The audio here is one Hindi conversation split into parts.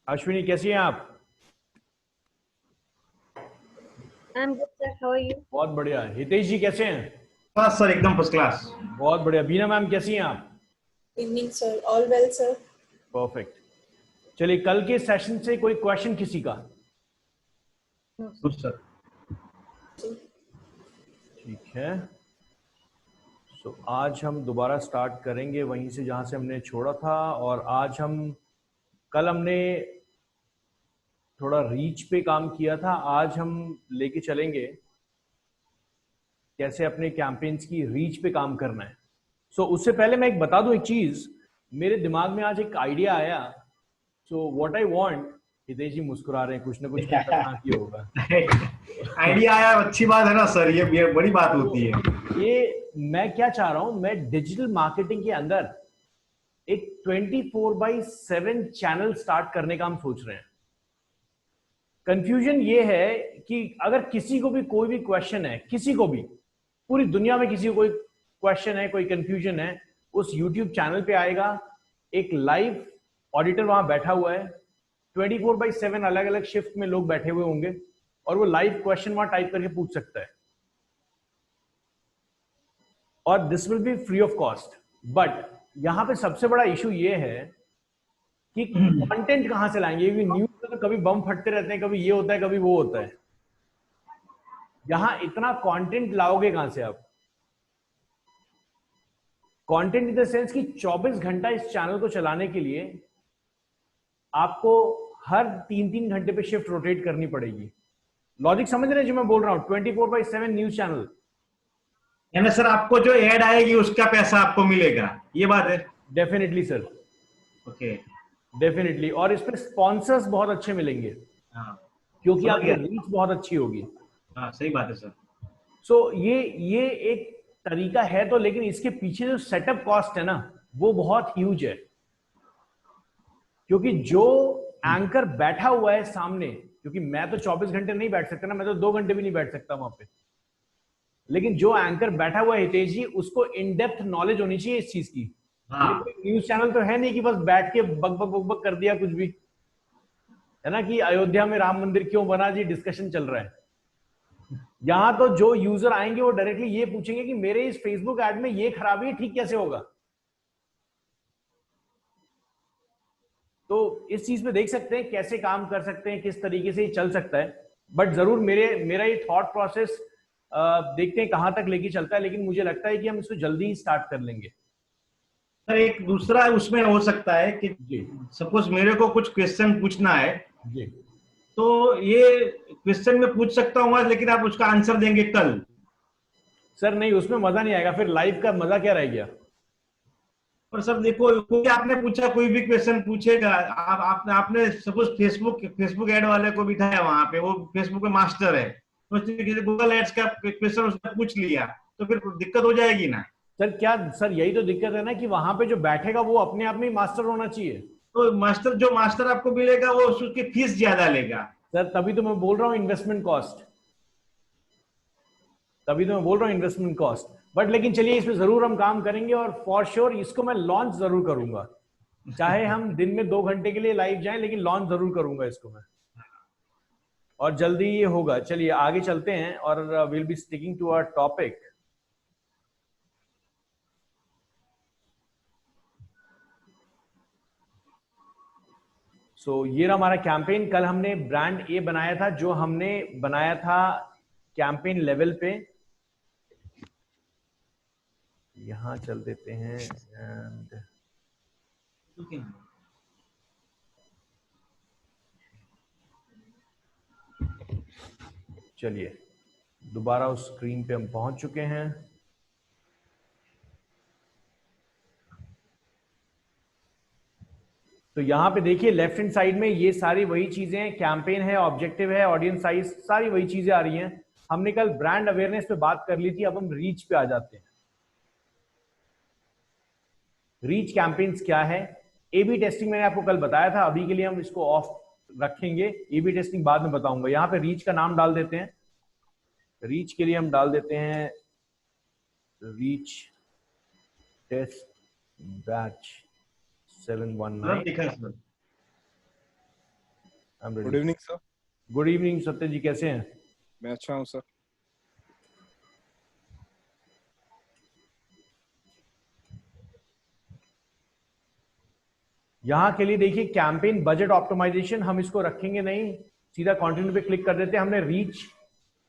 अश्विनी कैसी हैं आप? I'm good, sir. How are you? बहुत बढ़िया। हितेश जी कैसे हैं? बस सर एकदम फर्स्ट क्लास। बहुत बढ़िया। बीना मैम कैसी हैं आप? Evening, sir. All well, sir. Perfect. चलिए, कल के सेशन से कोई क्वेश्चन किसी का? Good sir. ठीक है। सो आज हम दोबारा स्टार्ट करेंगे वहीं से जहां से हमने छोड़ा था। और आज कल हमने थोड़ा रीच पे काम किया था। आज हम लेके चलेंगे कैसे अपने कैंपेन्स की रीच पे काम करना है। उससे पहले मैं एक बता दूं एक चीज। मेरे दिमाग में आज एक आइडिया आया। What I want. Hitesh ji मुस्कुरा रहे हैं, कुछ ना कुछ खतरनाक ही होगा। आइडिया आया, अच्छी बात है ना सर, ये बड़ी बात होती है। ये मैं क्या चाह रहा हूं, मैं डिजिटल मार्केटिंग के अंदर एक 24/7 चैनल स्टार्ट करने का हम सोच रहे हैं। कंफ्यूजन ये है कि अगर किसी को भी कोई भी क्वेश्चन है, किसी को भी पूरी दुनिया में किसी को कोई क्वेश्चन है, कोई कंफ्यूजन है, उस यूट्यूब चैनल पे आएगा। एक लाइव ऑडिटर वहां बैठा हुआ है। 24/7 अलग अलग शिफ्ट में लोग बैठे हुए होंगे और वो लाइव क्वेश्चन वहां टाइप करके पूछ सकता है। और this will be free of cost. But यहां पे सबसे बड़ा इशू ये है कि कंटेंट कहां से लाएंगे। न्यूज में तो कभी बम फटते रहते हैं, कभी ये होता है, कभी वो होता है। यहां इतना कंटेंट लाओगे कहां से आप? कंटेंट इन द सेंस कि 24 घंटा इस चैनल को चलाने के लिए आपको हर 3-3 घंटे पे शिफ्ट रोटेट करनी पड़ेगी। लॉजिक समझ रहे हैं जो मैं बोल रहा हूं? 24/7 न्यूज चैनल। यानी सर आपको जो ऐड आएगी उसका पैसा आपको मिलेगा, ये बात है? Definitely sir. Okay, definitely. और इस पे स्पॉन्सर्स बहुत अच्छे मिलेंगे। हाँ क्योंकि आपकी रीच बहुत अच्छी होगी। हाँ सही बात है सर। ये एक तरीका है तो, लेकिन इसके पीछे जो सेटअप कॉस्ट है ना, वो बहुत ह्यूज है। क्योंकि जो एंकर बैठा हुआ है सामने, क्योंकि मैं तो 24 घंटे नहीं बैठ सकता ना, मैं तो 2 घंटे भी नहीं बैठ सकता वहां पे। लेकिन जो एंकर बैठा हुआ है हितेश जी, उसको इन डेप्थ नॉलेज होनी चाहिए इस चीज की। हाँ। न्यूज चैनल तो है नहीं कि बस बैठ के बक बक बक बक कर दिया कुछ भी, है ना, कि अयोध्या में राम मंदिर क्यों बना जी, डिस्कशन चल रहा है। यहां तो जो यूजर आएंगे वो डायरेक्टली ये पूछेंगे कि मेरे इस फेसबुक ऐड में ये खराबी है, ठीक कैसे होगा। तो इस चीज पे देख सकते हैं कैसे काम कर सकते हैं, किस तरीके से ये चल सकता है। बट जरूर मेरा ये थॉट प्रोसेस देखते हैं कहां तक लेके चलता है। लेकिन मुझे लगता है कि हम इसको जल्दी ही स्टार्ट कर लेंगे। सर एक दूसरा उसमें हो सकता है कि जी सपोज मेरे को कुछ क्वेश्चन पूछना है, जी। तो ये क्वेश्चन मैं पूछ सकता हूँ आज, लेकिन आप उसका आंसर देंगे कल। सर नहीं, उसमें मजा नहीं आएगा। फिर लाइव का मजा क्या रह गया? और सर देखो, कोई आपने पूछा, कोई भी क्वेश्चन पूछेगा, आपने सपोज फेसबुक ऐड वाले को बिठाया वहां पे, वो फेसबुक में मास्टर है, तो गूगल एड्स का क्वेश्चन उसने पूछ लिया, तो फिर दिक्कत हो जाएगी ना। सर यही तो दिक्कत है ना, कि वहां पे जो बैठेगा वो अपने आप में ही मास्टर होना चाहिए। तो जो मास्टर आपको मिलेगा वो उसकी फीस ज्यादा लेगा। सर तभी तो मैं बोल रहा हूँ इन्वेस्टमेंट कॉस्ट। बट लेकिन चलिए, इस पे जरूर हम काम करेंगे और फॉर श्योर इसको मैं लॉन्च जरूर करूंगा। चाहे हम दिन में 2 घंटे के लिए लाइव जाएं, लेकिन लॉन्च जरूर करूंगा इसको मैं। और जल्दी ये होगा। चलिए आगे चलते हैं और will be sticking to our topic. ये रहा हमारा कैंपेन। कल हमने ब्रांड ए बनाया था, जो हमने बनाया था कैंपेन लेवल पे। यहां चल देते हैं एंड चलिए दोबारा उस स्क्रीन पे हम पहुंच चुके हैं। तो यहां पे देखिए लेफ्ट हैंड साइड में ये सारी वही चीजें हैं। कैंपेन है, ऑब्जेक्टिव है, ऑडियंस साइज, सारी वही चीजें आ रही हैं। हमने कल ब्रांड अवेयरनेस पे बात कर ली थी, अब हम रीच पे आ जाते हैं। रीच कैंपेन्स क्या है? एबी टेस्टिंग मैंने आपको कल बताया था, अभी के लिए हम इसको ऑफ रखेंगे। एबी टेस्टिंग बाद में बताऊंगा। यहां पे रीच का नाम डाल देते हैं। रीच के लिए हम डाल देते हैं reach test batch 719। Good evening sir. Good evening Satya ji, कैसे हैं? मैं अच्छा हूँ सर। यहाँ के लिए देखिए कैंपेन बजट ऑप्टिमाइजेशन, हम इसको रखेंगे नहीं, सीधा कंटिन्यू पे क्लिक कर देते हैं। हमने रीच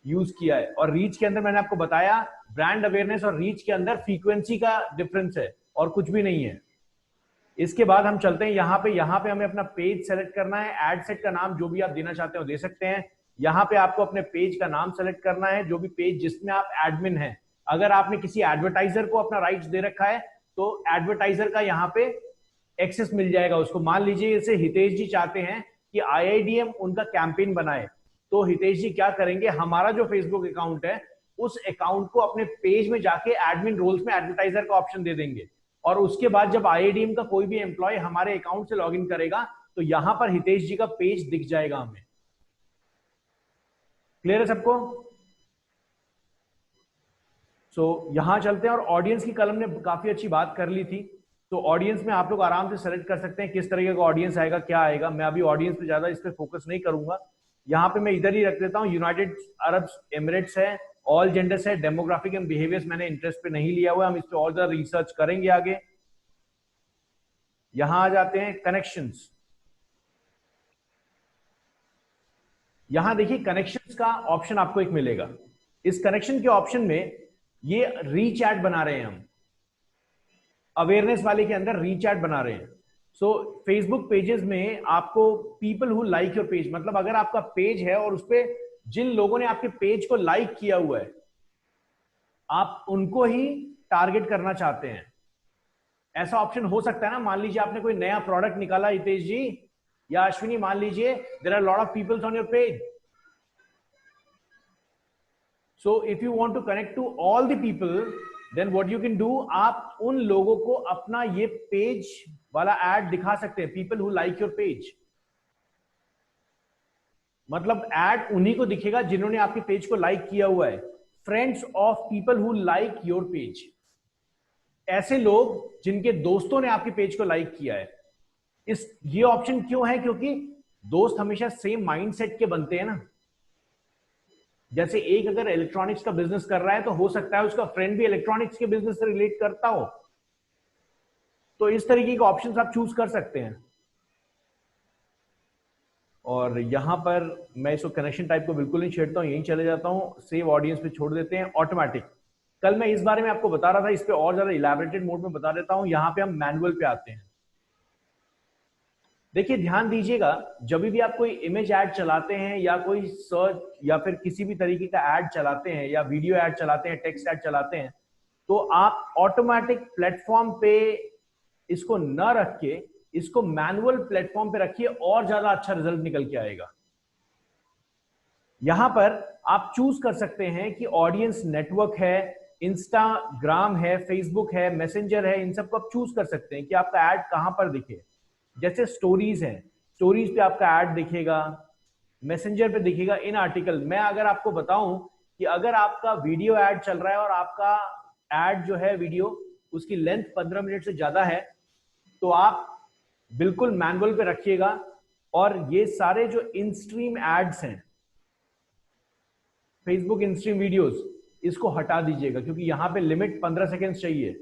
यूज किया है और रीच के अंदर मैंने आपको बताया ब्रांड अवेयरनेस और रीच के अंदर फ्रीक्वेंसी का डिफरेंस है और कुछ भी नहीं है। इसके बाद हम चलते हैं यहाँ पे हमें अपना पेज सेलेक्ट करना है। एड सेट का नाम जो भी आप देना चाहते हो दे सकते हैं। यहाँ पे आपको अपने पेज का नाम सेलेक्ट करना है, जो भी पेज जिसमें आप एडमिन हैं। अगर आपने किसी एडवर्टाइजर को अपना राइट्स दे रखा है तो एडवर्टाइजर का यहाँ पे एक्सेस मिल जाएगा उसको। मान लीजिए जैसे हितेश जी चाहते हैं कि IIDM उनका कैंपेन बनाए, तो हितेश जी क्या करेंगे, हमारा जो फेसबुक अकाउंट है उस अकाउंट को अपने पेज में जाके एडमिन रोल्स में एडवर्टाइजर का ऑप्शन दे देंगे और उसके बाद जब IIDM का कोई भी एम्प्लॉय हमारे अकाउंट से लॉगिन करेगा तो यहां पर हितेश जी का पेज दिख जाएगा हमें। क्लियर है सबको? यहां चलते हैं और ऑडियंस की कलम ने काफी अच्छी बात कर ली थी। तो ऑडियंस में आप लोग आराम से सेलेक्ट कर सकते हैं किस तरीके का ऑडियंस आएगा, क्या आएगा। मैं अभी ऑडियंस पे ज्यादा इस पे फोकस नहीं करूंगा। यहाँ पे मैं इधर ही रख देता हूँ, यूनाइटेड अरब एमिरेट्स है, ऑल जेंडर्स है, डेमोग्राफिक एंड बिहेवियर्स मैंने इंटरेस्ट पे नहीं लिया हुआ है, हम इस पे और ज्यादा रिसर्च करेंगे आगे। यहां आ जाते हैं कनेक्शंस। यहां देखिए कनेक्शंस का ऑप्शन आपको एक मिलेगा। इस कनेक्शन के ऑप्शन में ये रीच ऐड बना रहे हैं हम, अवेयरनेस वाले के अंदर रीच ऐड बना रहे हैं। सो फेसबुक पेजेस में आपको people who like your page, मतलब अगर आपका पेज है और उस पर जिन लोगों ने आपके पेज को लाइक किया हुआ है आप उनको ही टारगेट करना चाहते हैं। ऐसा ऑप्शन हो सकता है ना, मान लीजिए आपने कोई नया प्रोडक्ट निकाला हितेश जी या अश्विनी, मान लीजिए there are lot of peoples on your page, so if you want to connect to all the people then what you can do, आप उन लोगों को अपना ये पेज वाला एड दिखा सकते हैं, people who like your page. मतलब एड उन्हीं को दिखेगा जिन्होंने आपके पेज को लाइक किया हुआ है। Friends of people who like your page, ऐसे लोग जिनके दोस्तों ने आपके पेज को लाइक किया है। ये ऑप्शन क्यों है? क्योंकि दोस्त हमेशा सेम माइंडसेट के बनते हैं ना। जैसे एक अगर इलेक्ट्रॉनिक्स का बिजनेस कर रहा है तो हो सकता है उसका फ्रेंड भी इलेक्ट्रॉनिक्स के बिजनेस से रिलेट करता हो। तो इस तरीके के ऑप्शंस आप चूज कर सकते हैं। और यहां पर मैं इसको कनेक्शन टाइप को बिल्कुल नहीं छेड़ता हूं, यहीं चले जाता हूं, सेव ऑडियंस पे छोड़ देते हैं। ऑटोमेटिक, कल मैं इस बारे में आपको बता रहा था, इस पे और ज्यादा इलैबोरेटेड मोड में बता देता हूं। यहां पे हम मैनुअल पे आते हैं। देखिए ध्यान दीजिएगा, जब भी आप कोई इमेज ऐड चलाते हैं या कोई सर्च या फिर किसी भी तरीके का ऐड चलाते हैं या वीडियो ऐड चलाते हैं, टेक्स्ट ऐड चलाते हैं, तो आप ऑटोमेटिक प्लेटफॉर्म पे इसको न रख के इसको मैनुअल प्लेटफॉर्म पे रखिए और ज्यादा अच्छा रिजल्ट निकल के आएगा। यहां पर आप चूज कर सकते हैं कि ऑडियंस नेटवर्क है, इंस्टाग्राम है, फेसबुक है, मैसेंजर है, इन सबको आप चूज कर सकते हैं कि आपका ऐड कहां पर दिखे। जैसे स्टोरीज है, स्टोरीज पे आपका ऐड दिखेगा, मैसेंजर पे दिखेगा, इन आर्टिकल। मैं अगर आपको बताऊं कि अगर आपका वीडियो ऐड चल रहा है और आपका ऐड जो है वीडियो उसकी लेंथ 15 मिनट से ज्यादा है तो आप बिल्कुल मैनुअल पे रखिएगा और ये सारे जो इन स्ट्रीम एड्स हैं, फेसबुक इन स्ट्रीम वीडियोस, इसको हटा दीजिएगा क्योंकि यहां पे लिमिट 15 सेकेंड चाहिए।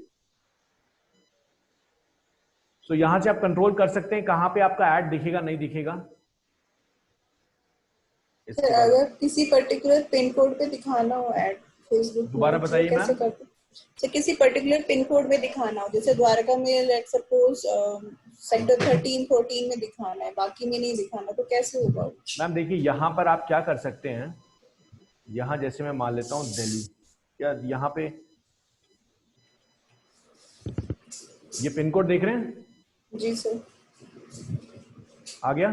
सो यहां से आप कंट्रोल कर सकते हैं कहां पे आपका ऐड दिखेगा नहीं दिखेगा। सर अगर किसी पर्टिकुलर पिन कोड पे दिखाना हो ऐड फेसबुक, दोबारा बताइए कैसे मैम। करते? सर किसी पर्टिकुलर पिन कोड में दिखाना हो, जैसे द्वारका में लेट सपोज सेक्टर 13-14 में दिखाना है, बाकी में नहीं दिखाना, तो कैसे होगा? मैम देखिए यहां पर आप क्या कर सकते हैं, यहां जैसे मैं मान लेता हूं दिल्ली, या यहां पे ये पिन कोड देख रहे हैं? जी सर। आ गया।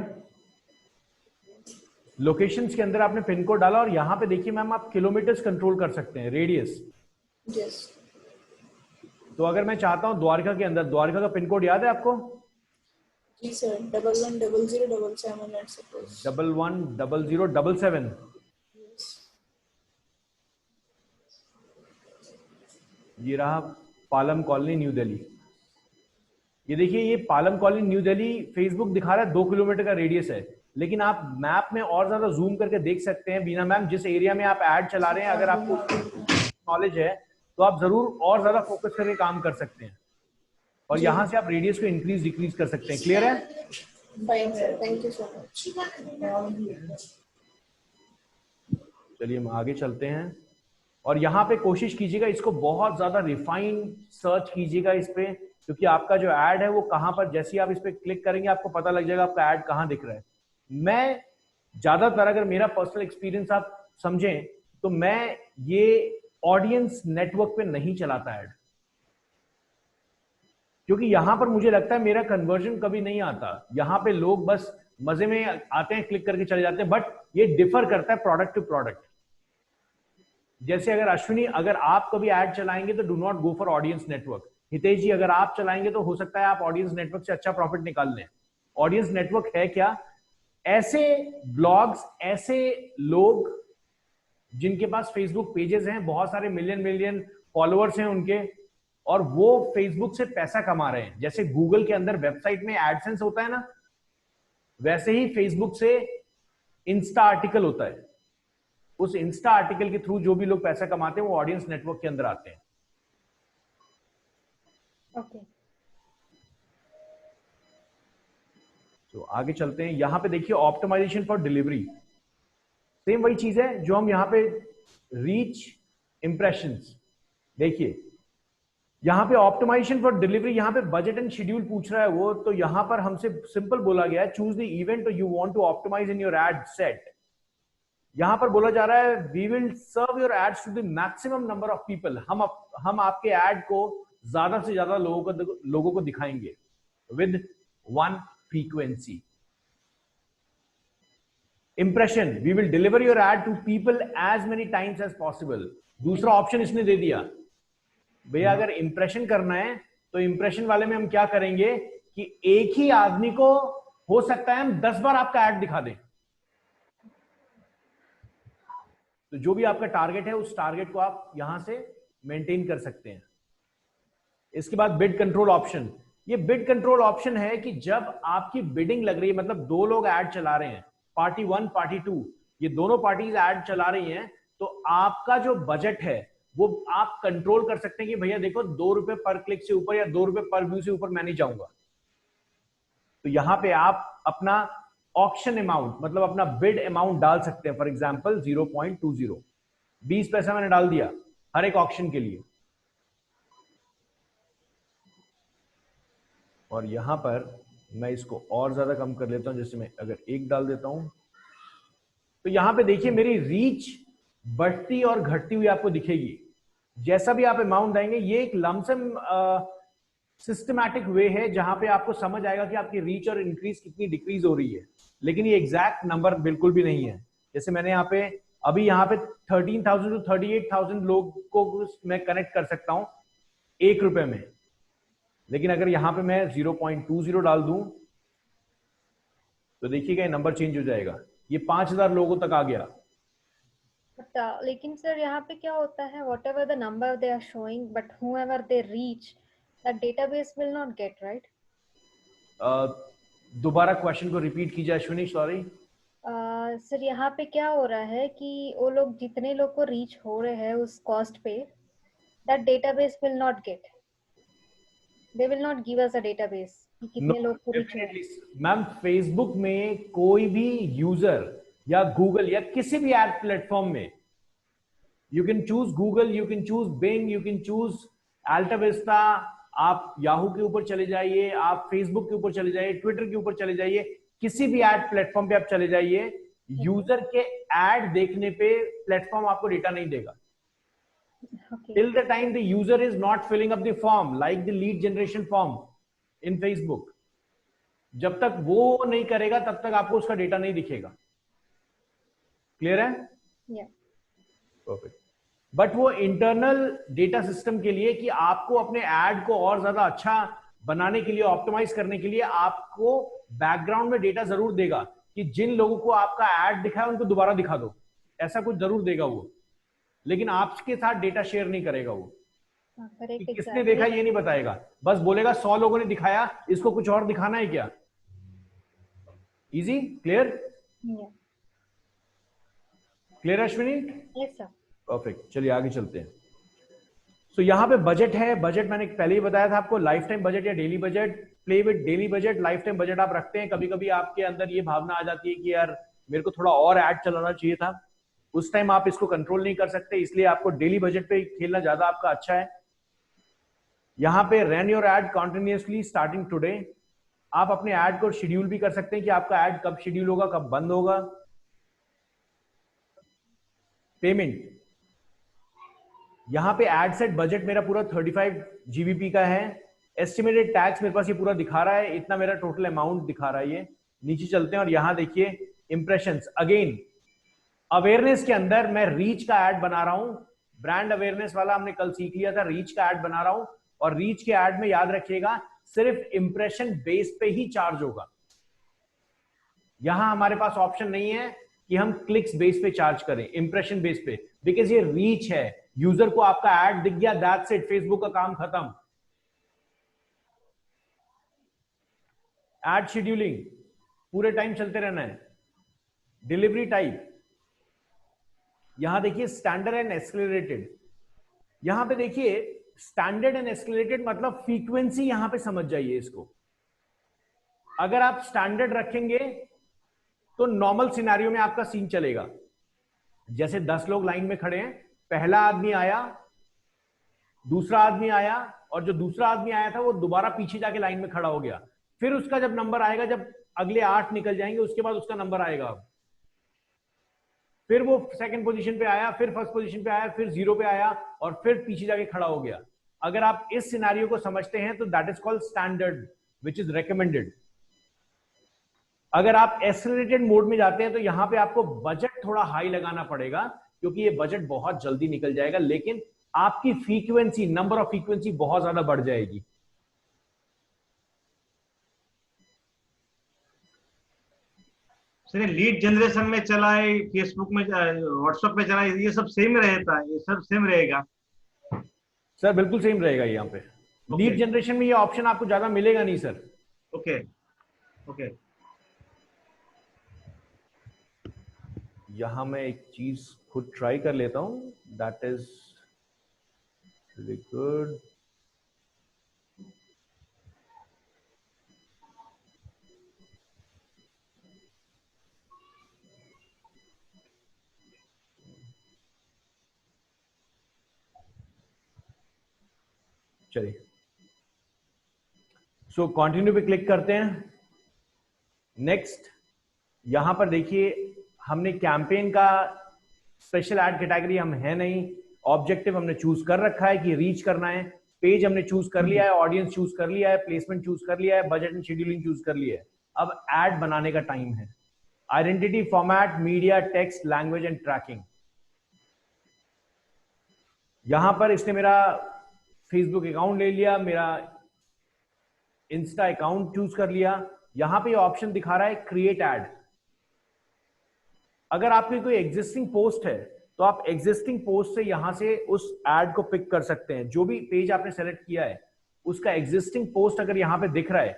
लोकेशंस के अंदर आपने पिन कोड डाला और यहां पे देखिए मैम आप किलोमीटर्स कंट्रोल कर सकते हैं, रेडियस। यस। तो अगर मैं चाहता हूं द्वारका के अंदर, द्वारका का पिन कोड याद है आपको? जी सर, 110077 लेट सपोज। 110077। ये रहा पालम कॉलोनी न्यू दिल्ली। ये देखिए ये Palam colony new Delhi Facebook दिखा रहा है 2 किलोमीटर का रेडियस है। लेकिन आप मैप में और ज्यादा जूम करके देख सकते हैं। बीना मैम, जिस एरिया में आप ऐड चला रहे हैं, अगर आपको नॉलेज है तो आप जरूर और ज्यादा फोकस करके काम कर सकते हैं, और यहाँ से आप रेडियस को इंक्रीज डिक्रीज कर सकते हैं। क्लियर है? Fine sir, thank you so much. चलिए हम आगे चलते हैं, और यहाँ पे कोशिश कीजिएगा इसको बहुत ज्यादा रिफाइन सर्च कीजिएगा इस पे, क्योंकि आपका जो ऐड है वो कहाँ पर, जैसे ही आप इस पे क्लिक करेंगे आपको पता लग जाएगा आपका ऐड कहाँ दिख रहा है। मैं ज्यादातर, अगर मेरा पर्सनल एक्सपीरियंस आप समझें, तो मैं ये ऑडियंस नेटवर्क पे नहीं चलाता ऐड, क्योंकि यहां पर मुझे लगता है मेरा कन्वर्जन कभी नहीं आता। यहां पे लोग बस मजे में आते हैं, क्लिक करके चले जाते हैं, बट ये डिफर करता है प्रोडक्ट टू प्रोडक्ट। जैसे अगर अश्विनी, अगर आप कभी ऐड चलाएंगे तो do not go for audience network. Hitesh ji, अगर आप चलाएंगे तो हो सकता है आप ऑडियंस नेटवर्क से अच्छा प्रॉफिट निकाल लें। ऑडियंस नेटवर्क है क्या? ऐसे ब्लॉग्स, ऐसे लोग जिनके पास फेसबुक पेजेस हैं, बहुत सारे मिलियन फॉलोअर्स हैं उनके, और वो फेसबुक से पैसा कमा रहे हैं। जैसे गूगल के अंदर वेबसाइट में एडसेंस होता है ना, वैसे ही फेसबुक से इंस्टा आर्टिकल होता है। उस इंस्टा आर्टिकल के थ्रू जो भी लोग पैसा कमाते हैं वो ऑडियंस नेटवर्क के अंदर आते हैं। Okay. तो आगे चलते हैं। यहां पे देखिए ऑप्टिमाइजेशन फॉर डिलीवरी, सेम वही चीज है जो हम यहां पे रीच, इंप्रेशंस। देखिए यहां पे ऑप्टिमाइजेशन फॉर डिलीवरी, यहां पे बजट एंड शेड्यूल पूछ रहा है वो, तो यहां पर हमसे सिंपल बोला गया है, choose the event you want to optimise in your ad set. यहां पर बोला जा रहा है we will serve your ads to the maximum number of people. हम आपके एड को ज्यादा से ज्यादा लोगों को दिखाएंगे with one frequency. Impression, we will deliver your ad to people as many times as possible. दूसरा ऑप्शन इसने दे दिया, भैया अगर इंप्रेशन करना है तो इंप्रेशन वाले में हम क्या करेंगे कि एक ही आदमी को हो सकता है हम 10 बार आपका ऐड दिखा दें। तो जो भी आपका टारगेट है उस टारगेट को आप यहां से मेंटेन कर सकते हैं। इसके बाद बिड कंट्रोल ऑप्शन। ये बिड कंट्रोल ऑप्शन है कि जब आपकी बिडिंग लग रही है, मतलब दो लोग ऐड चला रहे हैं, पार्टी 1 पार्टी 2, ये दोनों पार्टीज ऐड चला रही हैं, तो आपका जो बजट है वो आप कंट्रोल कर सकते हैं कि भैया देखो 2 रुपए पर क्लिक से ऊपर या 2 रुपए पर व्यू से ऊपर मैं नहीं जाऊंगा। तो यहां पे आप अपना ऑक्शन अमाउंट, मतलब अपना बिड अमाउंट डाल सकते हैं। फॉर एग्जांपल 0.20, 20 पैसा मैंने डाल दिया हर एक ऑक्शन के लिए। और यहां पर मैं इसको और ज्यादा कम कर लेता हूं, जैसे मैं अगर 1 डाल देता हूं, तो यहां पे देखिए मेरी रीच बढ़ती और घटती हुई आपको दिखेगी। जैसा भी आप अमाउंट देंगे, ये एक लमसम सिस्टमैटिक वे है जहां पे आपको समझ आएगा कि आपकी रीच और इंक्रीज कितनी डिक्रीज हो रही है, लेकिन ये एग्जैक्ट नंबर बिल्कुल भी नहीं है। जैसे मैंने यहाँ पे अभी यहाँ पे 13,000 to 38,000 लोग को मैं कनेक्ट कर सकता हूं 1 रुपए में, लेकिन अगर यहां पे मैं 0.20 डाल दूं तो देखिएगा ये नंबर चेंज हो जाएगा, ये 5,000 लोगों तक आ गया। लेकिन सर यहाँ पे क्या होता है, whatever the number they are showing, but whoever they reach, the database will not get, right? दोबारा क्वेश्चन को रिपीट कीजिए अश्विनी, सॉरी। सर यहाँ पे क्या हो रहा है कि वो लोग जितने लोग को रीच हो रहे हैं उस कॉस्ट पे, that database will not get, they will not give us a database कि कितने लोग को रीच हो। मैम फेसबुक में कोई भी यूजर या गूगल या किसी भी एड प्लेटफॉर्म में, you can choose Google, you can choose Bing, you can choose AltaVista, आप याहू के ऊपर चले जाइए, आप फेसबुक के ऊपर चले जाइए, ट्विटर के ऊपर चले जाइए, किसी भी एड प्लेटफॉर्म पे आप चले जाइए, यूजर के एड देखने पे प्लेटफॉर्म आपको डेटा नहीं देगा। Till the time the user is not filling up the form, like the lead generation form in Facebook, जब तक वो नहीं करेगा तब तक आपको उसका डेटा नहीं दिखेगा। क्लियर है? परफेक्ट। बट वो इंटरनल डेटा सिस्टम के लिए कि आपको अपने एड को और ज्यादा अच्छा बनाने के लिए, ऑप्टिमाइज करने के लिए आपको बैकग्राउंड में डेटा जरूर देगा कि जिन लोगों को आपका एड दिखा है उनको दोबारा दिखा दो, ऐसा कुछ जरूर देगा वो, लेकिन आपके साथ डेटा शेयर नहीं करेगा वो। कि किसने देखा ये नहीं बताएगा, बस बोलेगा 100 लोगों ने दिखाया, इसको कुछ और दिखाना है क्या। Easy, clear? Yeah. Clear Ashwini? Yes, sir. Perfect, चलिए आगे चलते हैं। सो यहाँ पे बजट है, बजट मैंने पहले ही बताया था आपको, लाइफ टाइम बजट या daily budget. Play with daily budget, life time budget आप रखते हैं, कभी कभी आपके अंदर ये भावना आ जाती है कि यार मेरे को थोड़ा और ऐड चलाना चाहिए था, उस टाइम आप इसको कंट्रोल नहीं कर सकते, इसलिए आपको डेली बजट पे खेलना ज्यादा आपका अच्छा है। यहाँ पे run your add continuously starting today, आप अपने ऐड को शेड्यूल भी कर सकते हैं कि आपका ऐड कब शेड्यूल होगा, कब बंद होगा। पेमेंट, यहां पे एड सेट बजट मेरा पूरा 35 GBP का है। एस्टिमेटेड टैक्स मेरे पास ये पूरा दिखा रहा है, इतना मेरा टोटल अमाउंट दिखा रहा है। ये नीचे चलते हैं और यहां देखिए इंप्रेशंस, अगेन अवेयरनेस के अंदर मैं रीच का ऐड बना रहा हूं, ब्रांड अवेयरनेस वाला हमने कल सीख लिया था, रीच का ऐड बना रहा हूं। और रीच के ऐड में याद रखिएगा सिर्फ इंप्रेशन बेस पे ही चार्ज होगा, यहां हमारे पास ऑप्शन नहीं है कि हम क्लिक्स बेस पे चार्ज करें, इंप्रेशन बेस पे, बिकॉज ये रीच है, यूजर को आपका ऐड दिख गया, दैट्स इट, फेसबुक का काम खत्म। एड शेड्यूलिंग पूरे टाइम चलते रहना है। डिलीवरी टाइप, यहां देखिए स्टैंडर्ड एंड एस्केलेटेड, यहां पे देखिए स्टैंडर्ड एंड एस्केलेटेड मतलब फ्रीक्वेंसी, यहां पे समझ जाइए इसको। अगर आप स्टैंडर्ड रखेंगे तो नॉर्मल सिनेरियो में आपका सीन चलेगा, जैसे 10 लोग लाइन में खड़े हैं, पहला आदमी आया, दूसरा आदमी आया, और जो दूसरा आदमी आया था वो दोबारा पीछे जाके लाइन में खड़ा हो गया, फिर उसका जब नंबर आएगा, जब अगले 8 निकल जाएंगे उसके बाद उसका नंबर आएगा, फिर वो सेकंड पोजीशन पे आया, फिर फर्स्ट पोजीशन पे आया, फिर 0 पे आया, और फिर पीछे जाके खड़ा हो गया। अगर आप इस सिनेरियो को समझते हैं तो that is called standard which is recommended. अगर आप एक्सेलरेटेड मोड में जाते हैं तो यहां पे आपको बजट थोड़ा हाई लगाना पड़ेगा, क्योंकि ये बजट बहुत जल्दी निकल जाएगा, लेकिन आपकी फ्रीक्वेंसी, नंबर ऑफ फ्रीक्वेंसी बहुत ज्यादा बढ़ जाएगी। सर लीड जनरेशन में चलाए, फेसबुक में, व्हाट्सएप में चलाए, ये सब सेम रहता है, ये सब सेम रहेगा? सर बिल्कुल सेम रहेगा यहाँ पे। लीड जनरेशन में ये ऑप्शन आपको ज्यादा मिलेगा नहीं सर। Okay okay. यहां मैं एक चीज खुद ट्राई कर लेता हूं, दैट इज वेरी गुड। चलिए, सो कंटिन्यू पे क्लिक करते हैं। नेक्स्ट, यहां पर देखिए हमने कैंपेन का स्पेशल ऐड कैटेगरी हम है नहीं, ऑब्जेक्टिव हमने चूज कर रखा है कि रीच करना है, पेज हमने चूज कर लिया है, ऑडियंस चूज कर लिया है, प्लेसमेंट चूज कर लिया है, बजट एंड शेड्यूलिंग चूज कर लिया है। अब ऐड बनाने का टाइम है। Identity, format, media, text, language and tracking. यहां पर इसने मेरा फेसबुक अकाउंट ले लिया, मेरा इंस्टा अकाउंट चूज कर लिया। यहां पे ऑप्शन दिखा रहा है क्रिएट ऐड। अगर आपकी कोई एग्जिस्टिंग पोस्ट है तो आप एग्जिस्टिंग पोस्ट से यहां से उस ऐड को पिक कर सकते हैं। जो भी पेज आपने सेलेक्ट किया है उसका एग्जिस्टिंग पोस्ट अगर यहां पे दिख रहा है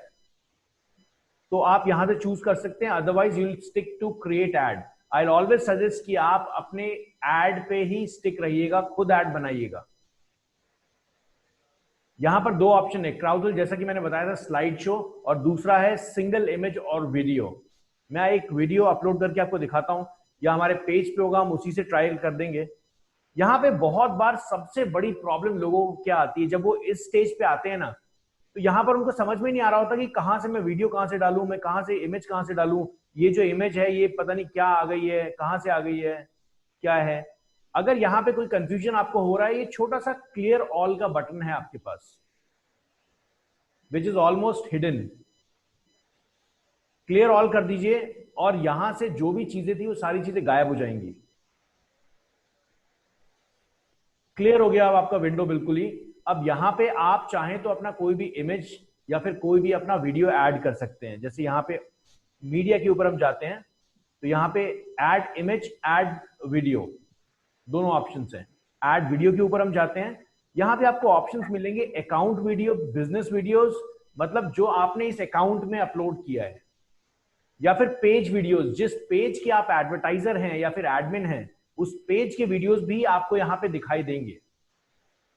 तो आप यहां से चूज कर सकते हैं, otherwise you will stick to create ad. I will always suggest कि आप अपने ऐड पे ही स्टिक रहिएगा, खुद ऐड बनाइएगा। यहां पर दो ऑप्शन है, क्राउडल जैसा कि मैंने बताया था, स्लाइड शो, और दूसरा है सिंगल इमेज और वीडियो। मैं एक वीडियो अपलोड करके आपको दिखाता हूं, या हमारे पेज पे होगा, हम उसी से ट्रायल कर देंगे। यहां पे बहुत बार सबसे बड़ी प्रॉब्लम लोगों को क्या आती है, जब वो इस स्टेज पे आते हैं ना, तो यहां पर उनको समझ में नहीं आ रहा होता कि कहां से मैं वीडियो कहां से डालूं, मैं कहां से इमेज कहां से डालूं, ये जो इमेज है ये पता नहीं क्या आ गई है, कहां से आ गई है, क्या है। अगर यहां पे कोई कंफ्यूजन आपको हो रहा है, ये छोटा सा क्लियर ऑल का बटन है आपके पास, which is almost hidden. Clear all कर दीजिए और यहां से जो भी चीजें थी वो सारी चीजें गायब हो जाएंगी। क्लियर हो गया अब आपका विंडो बिल्कुल ही। अब यहां पे आप चाहें तो अपना कोई भी इमेज या फिर कोई भी अपना वीडियो ऐड कर सकते हैं। जैसे यहां पे मीडिया के ऊपर हम जाते हैं तो यहां पे ऐड इमेज, ऐड वीडियो, दोनों ऑप्शंस हैं। ऐड वीडियो के ऊपर हम जाते हैं, यहां पे आपको ऑप्शंस मिलेंगे, अकाउंट वीडियो, बिजनेस वीडियोस, मतलब जो आपने इस अकाउंट में अपलोड किया है। या फिर पेज वीडियोस, जिस पेज के आप एडवर्टाइजर हैं या फिर एडमिन हैं, उस पेज के वीडियोस भी आपको यहाँ पे दिखाई देंगे।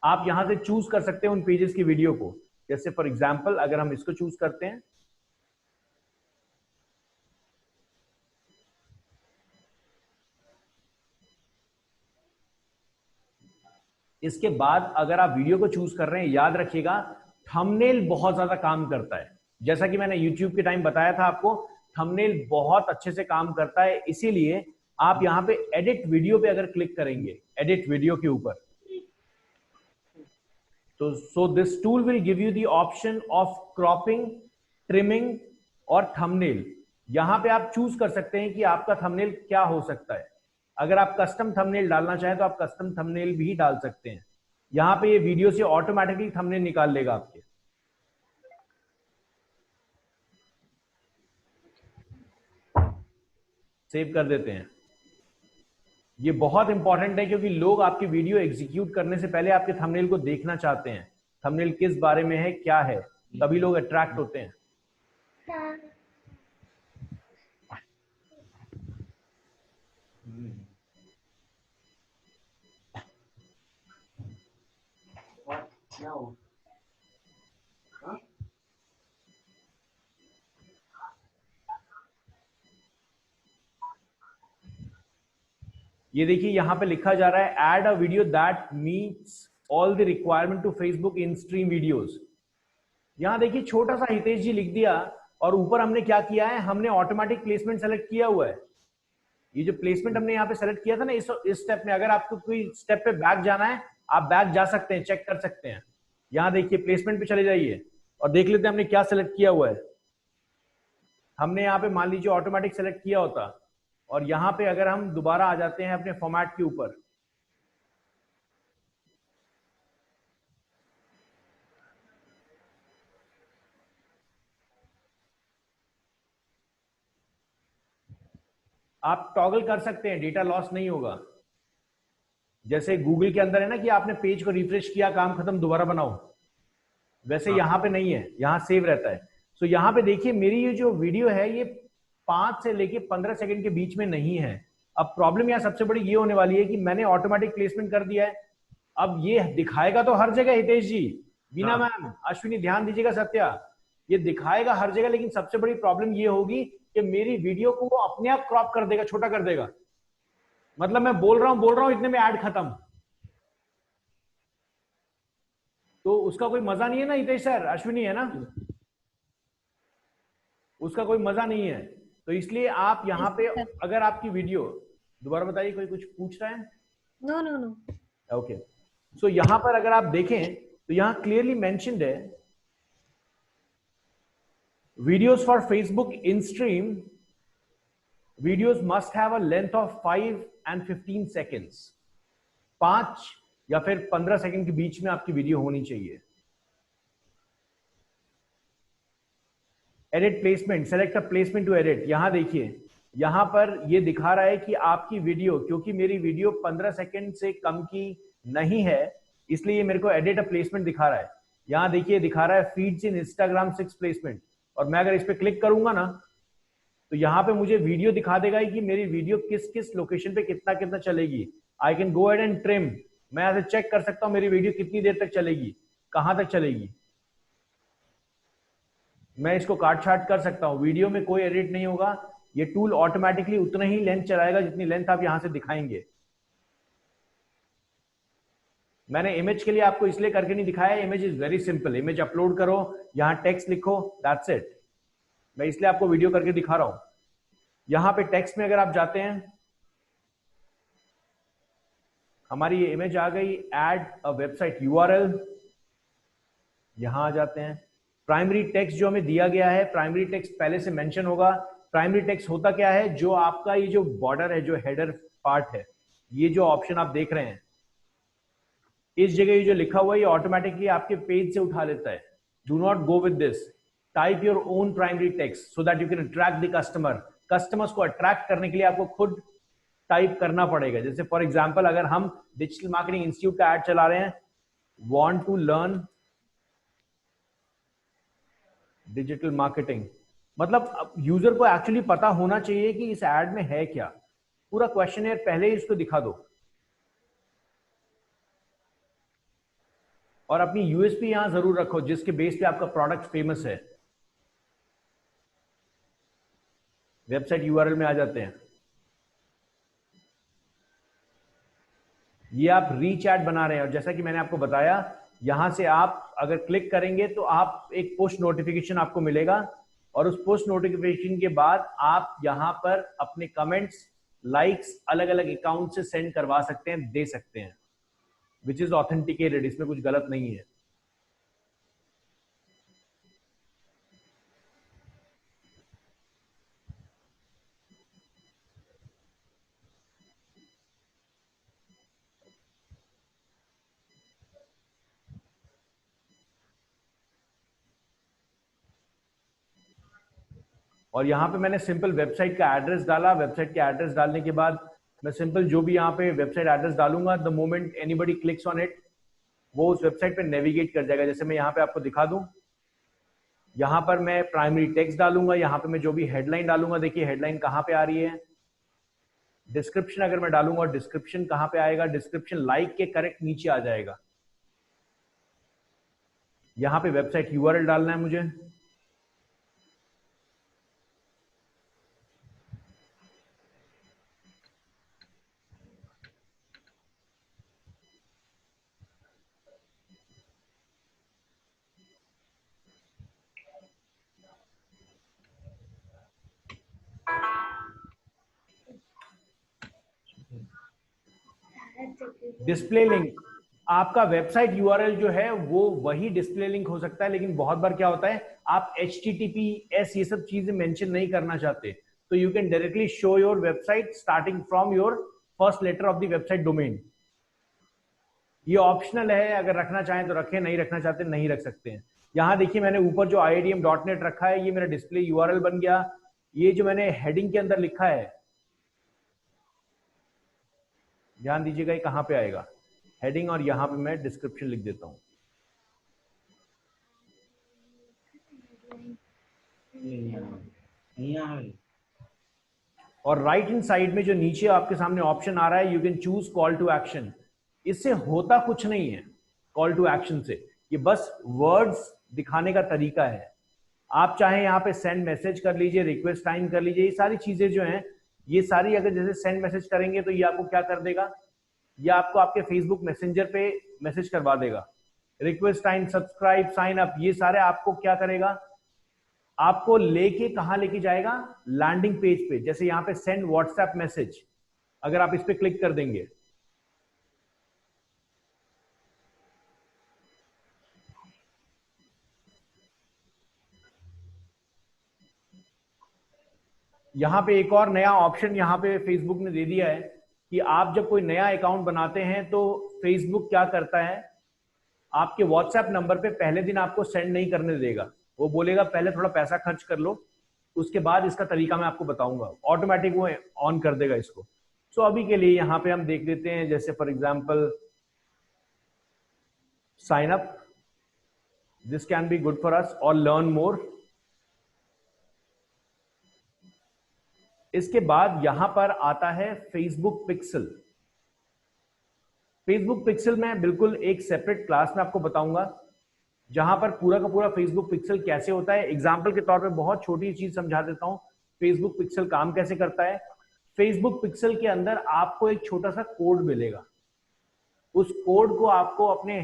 आप यहां से चूज कर सकते हैं उन पेजेस की वीडियो को। जैसे फॉर एग्जांपल अगर हम इसको चूज करते हैं, इसके बाद अगर आप वीडियो को चूज कर रहे हैं, याद रखिएगा थंबनेल बहुत ज्यादा काम करता है। जैसा कि मैंने YouTube के टाइम बताया था आपको, थंबनेल बहुत अच्छे से काम करता है। इसीलिए आप यहां पे एडिट वीडियो पे अगर क्लिक करेंगे, एडिट वीडियो के ऊपर, तो so this tool will give you the option of cropping, trimming और थंबनेल। यहां पे आप चूज कर सकते हैं कि आपका थंबनेल क्या हो सकता है। अगर आप कस्टम थंबनेल डालना चाहें तो आप कस्टम थंबनेल भी डाल सकते हैं। यहां पे ये वीडियो से ऑटोमेटिकली थंबनेल निकाल लेगा आपके। सेव कर देते हैं। ये बहुत इंपॉर्टेंट है क्योंकि लोग आपकी वीडियो एग्जीक्यूट करने से पहले आपके थंबनेल को देखना चाहते हैं, थंबनेल किस बारे में है, क्या है, तभी लोग अट्रैक्ट होते हैं। ये देखिए यहां पे लिखा जा रहा है add a video that meets all the requirement to Facebook in stream videos. यहां देखिए छोटा सा हितेश जी लिख दिया और ऊपर हमने क्या किया है, हमने ऑटोमेटिक प्लेसमेंट सेलेक्ट किया हुआ है। ये जो प्लेसमेंट हमने यहाँ पे सेलेक्ट किया था ना, इस स्टेप में अगर आपको कोई स्टेप पे बैक जाना है, आप बैक जा सकते हैं, चेक कर सकते हैं। यहाँ देखिए प्लेसमेंट पे चले जाइए और देख लेते हैं हमने क्या सेलेक्ट किया हुआ है। हमने यहाँ पे मान लीजिए ऑटोमेटिक सेलेक्ट किया होता, और यहाँ पे अगर हम दोबारा आ जाते हैं अपने फॉर्मेट के ऊपर, आप टॉगल कर सकते हैं, डेटा लॉस नहीं होगा। जैसे गूगल के अंदर है ना कि आपने पेज को रिफ्रेश किया, काम खत्म, दोबारा बनाओ, वैसे यहाँ पे नहीं है, यहाँ सेव रहता है। सो यहाँ पे देखिए मेरी ये जो वीडियो है ये 5 से लेके 15 सेकंड के बीच में नहीं है। अब प्रॉब्लम यहाँ सबसे बड़ी ये होने वाली है कि मैंने ऑटोमेटिक प्लेसमेंट कर दिया है। अब ये दिखाएगा तो हर जगह हितेश जी, बीना मैम, अश्विनी ध्यान दीजिएगा, सत्या, ये दिखाएगा हर जगह, लेकिन सबसे बड़ी प्रॉब्लम ये होगी कि मेरी वीडियो को वो अपने आप क्रॉप कर देगा, छोटा कर देगा। मतलब मैं बोल रहा हूं इतने में ऐड खत्म, तो उसका कोई मजा नहीं है ना हितेश सर, अश्विनी है ना, उसका कोई मजा नहीं है। तो इसलिए आप यहाँ पे अगर आपकी वीडियो, दोबारा बताइए, कोई कुछ पूछ रहा है? No no no. Okay, so यहां पर अगर आप देखें तो यहां क्लियरली मेंशन्ड है videos for Facebook in stream videos must have a length of 5 and 15 seconds। 5 या फिर 15 सेकंड के बीच में आपकी वीडियो होनी चाहिए। Edit placement, select a placement to edit. यहां देखिए यहां पर ये दिखा रहा है कि आपकी वीडियो, क्योंकि मेरी वीडियो 15 सेकंड से कम की नहीं है, इसलिए ये मेरे को एडिट अ प्लेसमेंट दिखा रहा है। यहां देखिए दिखा रहा है फीड्स इन इंस्टाग्राम 6 प्लेसमेंट, और मैं अगर इस पे क्लिक करूंगा ना तो यहाँ पे मुझे वीडियो दिखा देगा कि मेरी वीडियो किस किस लोकेशन पे कितना कितना चलेगी। I can go ahead and trim, मैं ऐसे चेक कर सकता हूँ मेरी वीडियो कितनी देर तक चलेगी, कहां तक चलेगी। मैं इसको काट छाट कर सकता हूँ, वीडियो में कोई एडिट नहीं होगा, ये टूल ऑटोमेटिकली उतना ही लेंथ चलाएगा जितनी लेंथ आप यहां से दिखाएंगे। मैंने इमेज के लिए आपको इसलिए करके नहीं दिखाया, image is very simple, image upload करो, यहां टेक्स्ट लिखो, दैट्स इट। मैं इसलिए आपको वीडियो करके दिखा रहा हूं। यहां पे टेक्स्ट में अगर आप जाते हैं, हमारी ये इमेज आ गई, ऐड अ वेबसाइट यूआरएल, यहां आ जाते हैं। प्राइमरी टेक्स्ट जो हमें दिया गया है, प्राइमरी टेक्स्ट पहले से मेंशन होगा। प्राइमरी टेक्स्ट होता क्या है, जो आपका ये जो बॉर्डर है, जो हेडर पार्ट है, ये जो ऑप्शन आप देख रहे हैं, इस जगह ये जो लिखा हुआ है ये ऑटोमेटिकली आपके पेज से उठा लेता है। Do not go with this, type your own primary text so that you can attract the customer. Customers को अट्रैक्ट करने के लिए आपको खुद टाइप करना पड़ेगा। जैसे फॉर एग्जांपल अगर हम डिजिटल मार्केटिंग इंस्टीट्यूट का ऐड चला रहे हैं, want to learn digital marketing, मतलब यूजर को एक्चुअली पता होना चाहिए कि इस एड में है क्या। पूरा क्वेश्चनर पहले ही इसको दिखा दो और अपनी यूएसपी यहां जरूर रखो जिसके बेस पे आपका प्रोडक्ट फेमस है। वेबसाइट यूआरएल में आ जाते हैं। ये आप रीच ऐड बना रहे हैं और जैसा कि मैंने आपको बताया यहां से आप अगर क्लिक करेंगे तो आप एक पुश नोटिफिकेशन आपको मिलेगा और उस पुश नोटिफिकेशन के बाद आप यहां पर अपने कमेंट्स, लाइक्स अलग अलग अकाउंट से सेंड करवा सकते हैं, दे सकते हैं, विच इज ऑथेंटिकेटेड। इसमें कुछ गलत नहीं है। और यहाँ पे मैंने सिंपल वेबसाइट का एड्रेस डाला। वेबसाइट के एड्रेस डालने के बाद मैं सिंपल जो भी यहाँ पे वेबसाइट एड्रेस डालूंगा, the moment anybody clicks on it, वो उस वेबसाइट पे नेविगेट कर जाएगा। जैसे मैं यहाँ पे आपको दिखा दूं, यहाँ पर मैं प्राइमरी टेक्स्ट डालूंगा, यहाँ पे मैं जो भी हेडलाइन डालूंगा, देखिए हेडलाइन कहाँ पे आ रही है। डिस्क्रिप्शन अगर मैं डालूंगा, डिस्क्रिप्शन कहाँ पे आएगा, डिस्क्रिप्शन लाइक के करेक्ट नीचे आ जाएगा। यहाँ पे वेबसाइट यूआरएल डालना है मुझे। डिस्प्ले लिंक, आपका वेबसाइट यूआरएल जो है वो वही डिस्प्ले लिंक हो सकता है, लेकिन बहुत बार क्या होता है आप HTTPS ये सब चीजें मेंशन नहीं करना चाहते, तो you can directly show your website starting from your first letter of the website domain. ये ऑप्शनल है, अगर रखना चाहें तो रखें, नहीं रखना चाहते नहीं रख सकते हैं। यहां देखिए मैंने ऊपर जो iadm.net रखा है ये मेरा डिस्प्ले यूआरएल बन गया। ये जो मैंने हेडिंग के अंदर लिखा है, ध्यान दीजिएगा ये कहां पे आएगा, हेडिंग, और यहां पे मैं डिस्क्रिप्शन लिख देता हूं। और राइट इन साइड में जो नीचे आपके सामने ऑप्शन आ रहा है, you can choose call to action. इससे होता कुछ नहीं है कॉल टू एक्शन से, ये बस वर्ड्स दिखाने का तरीका है। आप चाहे यहाँ पे सेंड मैसेज कर लीजिए, रिक्वेस्ट टाइम कर लीजिए, ये सारी चीजें जो हैं ये सारी अगर जैसे सेंड मैसेज करेंगे तो ये आपको क्या कर देगा, ये आपको आपके फेसबुक मैसेंजर पे मैसेज करवा देगा। Request time, subscribe, sign up, ये सारे आपको क्या करेगा, आपको लेके कहां लेके जाएगा, लैंडिंग पेज पे। जैसे यहां पे सेंड व्हाट्सएप मैसेज, अगर आप इस पे क्लिक कर देंगे, यहां पे एक और नया ऑप्शन यहां पे फेसबुक ने दे दिया है कि आप जब कोई नया अकाउंट बनाते हैं तो फेसबुक क्या करता है, आपके व्हाट्सएप नंबर पे पहले दिन आपको सेंड नहीं करने देगा। वो बोलेगा पहले थोड़ा पैसा खर्च कर लो, उसके बाद इसका तरीका मैं आपको बताऊंगा। ऑटोमेटिक वो ऑन कर देगा इसको। सो अभी के लिए यहाँ पे हम देख लेते हैं, जैसे for example sign up, this can be good for us, और लर्न मोर। इसके बाद यहां पर आता है फेसबुक पिक्सल। फेसबुक पिक्सल में बिल्कुल एक सेपरेट क्लास में आपको बताऊंगा, जहां पर पूरा का पूरा फेसबुक पिक्सल कैसे होता है। एग्जाम्पल के तौर पे बहुत छोटी चीज समझा देता हूं, फेसबुक पिक्सल काम कैसे करता है। फेसबुक पिक्सल के अंदर आपको एक छोटा सा कोड मिलेगा, उस कोड को आपको अपने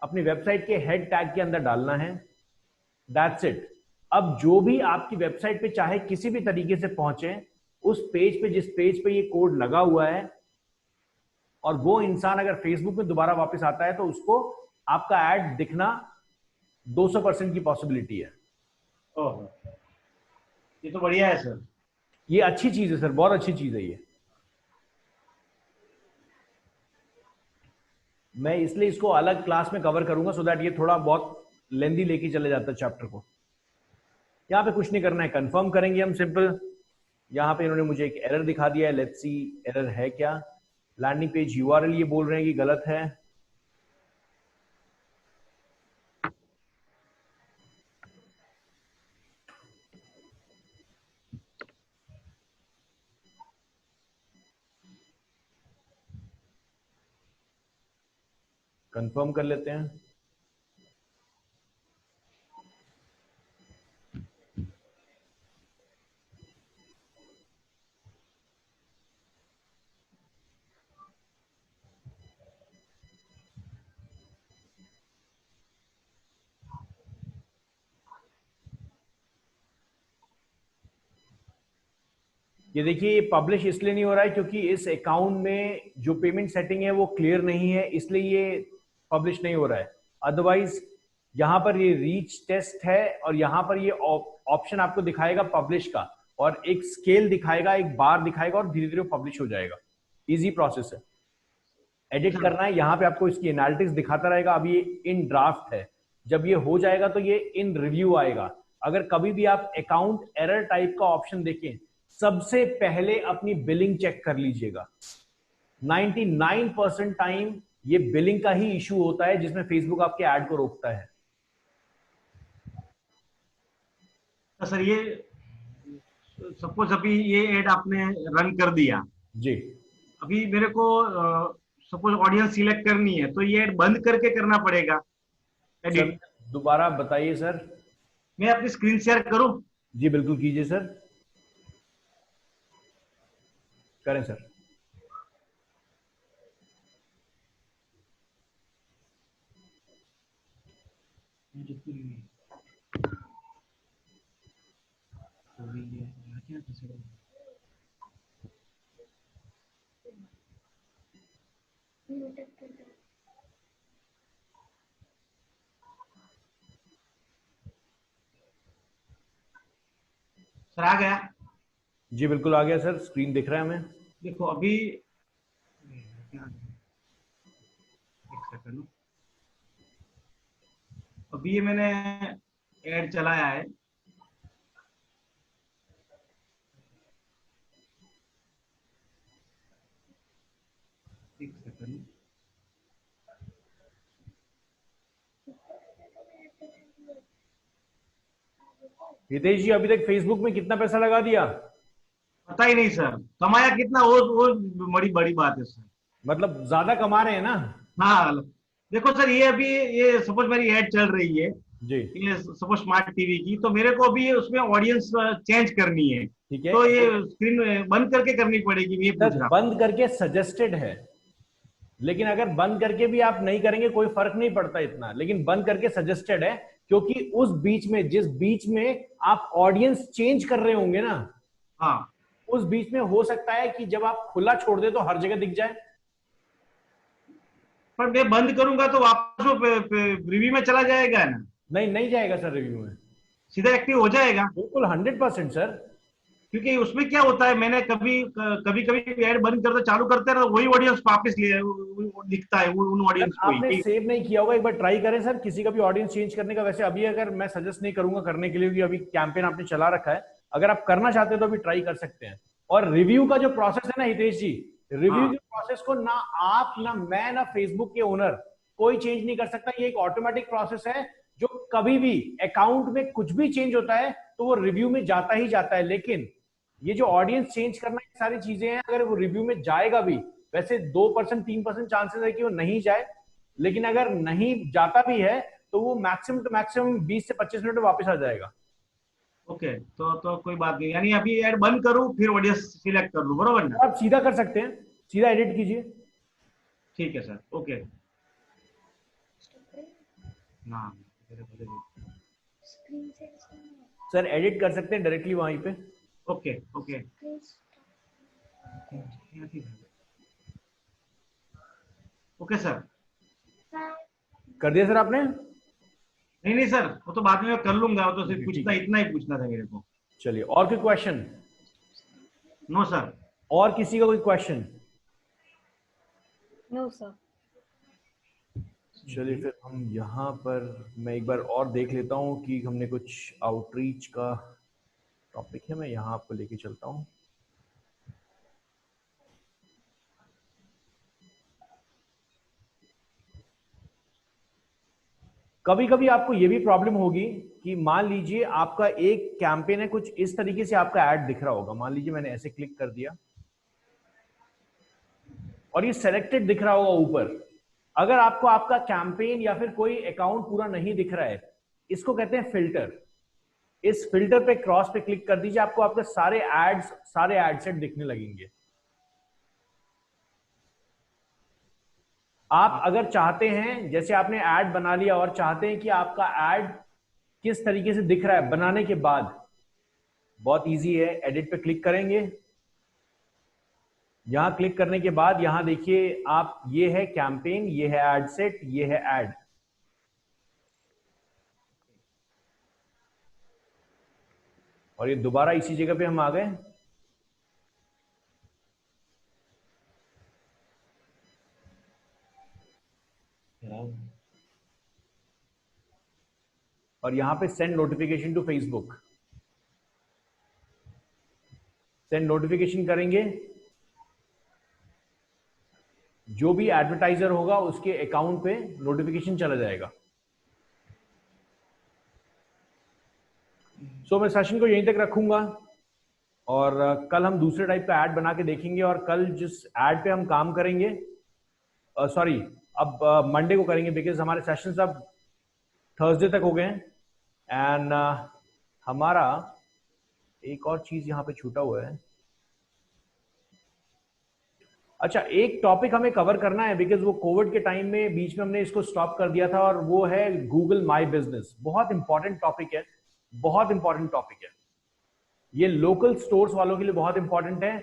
अपनी वेबसाइट के हेड टैग के अंदर डालना है, दैट्स इट। अब जो भी आपकी वेबसाइट पे चाहे किसी भी तरीके से पहुंचे, उस पेज पे, जिस पेज पे ये कोड लगा हुआ है, और वो इंसान अगर फेसबुक में दोबारा वापस आता है तो उसको आपका ऐड दिखना 200% की पॉसिबिलिटी है। ओह, ये तो बढ़िया है सर। ये अच्छी चीज है सर, बहुत अच्छी चीज है ये। मैं इसलिए इसको अलग क्लास में कवर करूंगा सो दैट ये थोड़ा बहुत लेंदी लेके चले जाता है चैप्टर को। यहाँ पे कुछ नहीं करना है, कंफर्म करेंगे हम सिंपल। यहाँ पे इन्होंने मुझे एक एरर दिखा दिया है, लेट्स सी एरर है क्या। लैंडिंग पेज यूआरएल ये बोल रहे हैं कि गलत है। कंफर्म कर लेते हैं। ये देखिए, ये पब्लिश इसलिए नहीं हो रहा है क्योंकि इस अकाउंट में जो पेमेंट सेटिंग है वो क्लियर नहीं है, इसलिए ये पब्लिश नहीं हो रहा है। अदरवाइज यहाँ पर ये रीच टेस्ट है और यहाँ पर ये ऑप्शन आपको दिखाएगा पब्लिश का, और एक स्केल दिखाएगा, एक बार दिखाएगा, और धीरे धीरे पब्लिश हो जाएगा। इजी प्रोसेस है। एडिट करना है, यहाँ पे आपको इसकी एनालिटिक्स दिखाता रहेगा। अभी ये इन ड्राफ्ट है, जब ये हो जाएगा तो ये इन रिव्यू आएगा। अगर कभी भी आप अकाउंट एरर टाइप का ऑप्शन देखें, सबसे पहले अपनी बिलिंग चेक कर लीजिएगा। 99% टाइम ये बिलिंग का ही इशू होता है जिसमें फेसबुक आपके ऐड को रोकता है। तो सर ये सपोज अभी ये ऐड आपने रन कर दिया जी, अभी मेरे को सपोज ऑडियंस सिलेक्ट करनी है तो ये ऐड बंद करके करना पड़ेगा सर एडिट? दोबारा बताइए सर। मैं अपनी स्क्रीन शेयर करूं? जी बिल्कुल कीजिए सर, करें सर। सर आ गया? जी बिल्कुल आ गया सर, स्क्रीन दिख रहा है हमें। देखो अभी एक सेकंड, अभी ये मैंने ऐड चलाया है। एक सेकंड, हितेश जी, अभी तक फेसबुक में कितना पैसा लगा दिया? पता ही नहीं सर, कमाया कितना वो बड़ी बड़ी बात है सर। मतलब ज्यादा कमा रहे हैं ना? हाँ देखो सर, ये अभी ये सपोज मेरी ऐड चल रही है, जी ये सपोज स्मार्ट टीवी की, तो मेरे को अभी ये उसमें ऑडियंस चेंज करनी है, ठीक है। तो ये स्क्रीन बंद करके करनी पड़ेगी, मैं ये पूछ सर रहा हूँ। बंद करके सजेस्टेड है, लेकिन अगर बंद करके भी आप नहीं करेंगे कोई फर्क नहीं पड़ता इतना, लेकिन बंद करके सजेस्टेड है क्योंकि उस बीच में, जिस बीच में आप ऑडियंस चेंज कर रहे होंगे ना, हाँ उस बीच में हो सकता है कि जब आप खुला छोड़ दे तो हर जगह दिख जाए। पर मैं बंद करूंगा तो वापस वो रिव्यू में चला जाएगा ना? नहीं, नहीं जाएगा सर रिव्यू में, सीधा एक्टिव हो जाएगा? बिल्कुल 100% सर। क्योंकि उसमें क्या होता है, मैंने कभी कभी ऐड बंद करते चालू करते हैं, वही ऑडियंस वापस दिखता है उन ऑडियंस को आपने ही। सेव नहीं किया होगा, एक बार ट्राई करें सर किसी का भी ऑडियंस चेंज करने का। वैसे अभी अगर मैं सजेस्ट नहीं करूंगा करने के लिए, क्योंकि अभी कैंपेन आपने चला रखा है, अगर आप करना चाहते हैं तो अभी ट्राई कर सकते हैं। और रिव्यू का जो प्रोसेस है ना हितेश जी, रिव्यू के प्रोसेस को ना आप, ना मैं, ना फेसबुक के ओनर कोई चेंज नहीं कर सकता। ये एक ऑटोमेटिक प्रोसेस है जो कभी भी अकाउंट में कुछ भी चेंज होता है तो वो रिव्यू में जाता ही जाता है। लेकिन ये जो ऑडियंस चेंज करना, ये सारी चीजें हैं, अगर वो रिव्यू में जाएगा भी, वैसे 2% 3% चांसेस है कि वो नहीं जाए, लेकिन अगर नहीं जाता भी है तो वो मैक्सिमम टू मैक्सिमम 20 से 25 मिनट में वापस आ जाएगा। ओके, तो कोई बात नहीं, यानी अभी ऐड बंद करूं फिर ऑडियंस सिलेक्ट कर लूं, बरोबर ना? आप सीधा कर सकते हैं, सीधा एडिट कीजिए। ठीक है सर, ओके। हाँ सर एडिट कर सकते हैं डायरेक्टली वहीं पे। Okay okay okay sir. कर दिया सर आपने? नहीं सर, वो तो बाद में मैं कर लूंगा, वो तो सिर्फ पूछना, इतना ही पूछना था मेरे को। चलिए, और कोई क्वेश्चन? No sir. और किसी का कोई क्वेश्चन? No sir. चलिए फिर हम यहाँ पर, मैं एक बार और देख लेता हूँ कि हमने कुछ आउटरीच का टॉपिक है, मैं यहाँ आपको लेके चलता हूँ। कभी कभी आपको ये भी प्रॉब्लम होगी कि मान लीजिए आपका एक कैंपेन है, कुछ इस तरीके से आपका ऐड दिख रहा होगा। मान लीजिए मैंने ऐसे क्लिक कर दिया और ये सेलेक्टेड दिख रहा होगा ऊपर, अगर आपको आपका कैंपेन या फिर कोई अकाउंट पूरा नहीं दिख रहा है, इसको कहते हैं फिल्टर। इस फिल्टर पे क्रॉस पे क्लिक कर दीजिए, आपको आपके सारे एड सेट दिखने लगेंगे। आप अगर चाहते हैं, जैसे आपने ऐड बना लिया और चाहते हैं कि आपका ऐड किस तरीके से दिख रहा है बनाने के बाद, बहुत इजी है। एडिट पे क्लिक करेंगे, यहां क्लिक करने के बाद यहां देखिए आप, ये है कैंपेन, ये है ऐड सेट, ये है ऐड। और ये दोबारा इसी जगह पे हम आ गए। और यहां पे send notification to Facebook, send notification करेंगे, जो भी एडवर्टाइजर होगा उसके अकाउंट पे नोटिफिकेशन चला जाएगा। सो मैं सेशन को यहीं तक रखूंगा और कल हम दूसरे टाइप का ऐड बना के देखेंगे। और कल जिस ऐड पे हम काम करेंगे, सॉरी अब मंडे को करेंगे, बिकॉज हमारे सेशंस अब थर्सडे तक हो गए हैं। एंड हमारा एक और चीज यहां पे छूटा हुआ है। अच्छा, एक टॉपिक हमें कवर करना है, बिकॉज वो कोविड के टाइम में बीच में हमने इसको स्टॉप कर दिया था, और वो है गूगल माई बिजनेस। बहुत इंपॉर्टेंट टॉपिक है, बहुत इंपॉर्टेंट टॉपिक है ये, लोकल स्टोर्स वालों के लिए बहुत इंपॉर्टेंट है।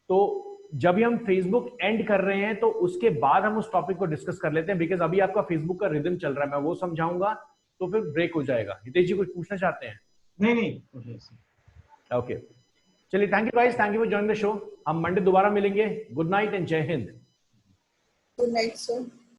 तो जब भी हम फेसबुक एंड कर रहे हैं तो उसके बाद हम उस टॉपिक को डिस्कस कर लेते हैं, बिकॉज अभी आपका फेसबुक का रिदम चल रहा है, मैं वो समझाऊंगा तो फिर ब्रेक हो जाएगा। हितेश जी कुछ पूछना चाहते हैं? नहीं। ओके, चलिए, thank you guys, thank you for joining the show. हम मंडे दोबारा मिलेंगे। गुड नाइट एंड जय हिंद। Good night sir.